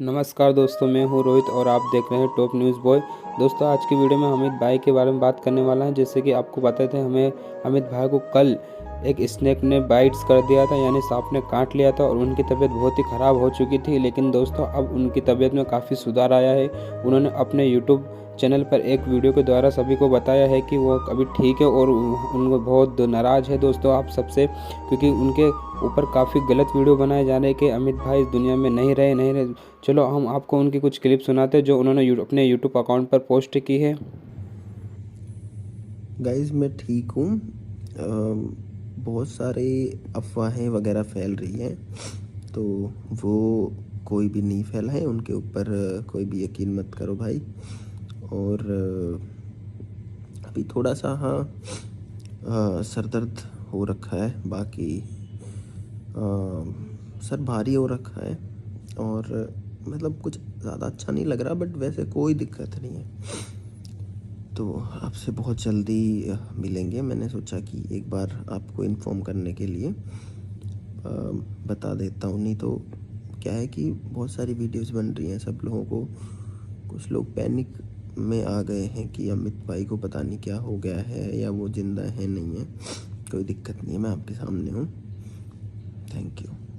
नमस्कार दोस्तों, मैं हूं रोहित और आप देख रहे हैं टॉप न्यूज़ बॉय। दोस्तों, आज की वीडियो में अमित भाई के बारे में बात करने वाला है। जैसे कि आपको पता थे, हमें अमित भाई को कल एक स्नेक ने बाइट्स कर दिया था, यानी सांप ने काट लिया था और उनकी तबीयत बहुत ही ख़राब हो चुकी थी। लेकिन दोस्तों, अब उनकी तबीयत में काफ़ी सुधार आया है। उन्होंने अपने यूट्यूब चैनल पर एक वीडियो के द्वारा सभी को बताया है कि वो अभी ठीक है और उनको बहुत नाराज़ है दोस्तों आप सबसे, क्योंकि उनके ऊपर काफ़ी गलत वीडियो बनाए जा रहे हैं कि अमित भाई इस दुनिया में नहीं रहे। चलो हम आपको उनकी कुछ क्लिप सुनाते हैं जो उन्होंने अपने यूट्यूब अकाउंट पर पोस्ट की है। गाइस, मैं ठीक हूँ। बहुत सारे अफवाहें वगैरह फैल रही हैं, तो वो कोई भी नहीं फैला है, उनके ऊपर कोई भी यकीन मत करो भाई। और अभी थोड़ा सा सर दर्द हो रखा है, बाकी सर भारी हो रखा है और मतलब कुछ ज़्यादा अच्छा नहीं लग रहा, बट वैसे कोई दिक्कत नहीं है। तो आपसे बहुत जल्दी मिलेंगे। मैंने सोचा कि एक बार आपको इन्फॉर्म करने के लिए बता देता हूँ, नहीं तो क्या है कि बहुत सारी वीडियोस बन रही हैं सब लोगों को, कुछ लोग पैनिक में आ गए हैं कि अमित भाई को पता नहीं क्या हो गया है या वो ज़िंदा है नहीं है। कोई दिक्कत नहीं है, मैं आपके सामने हूँ। Thank you.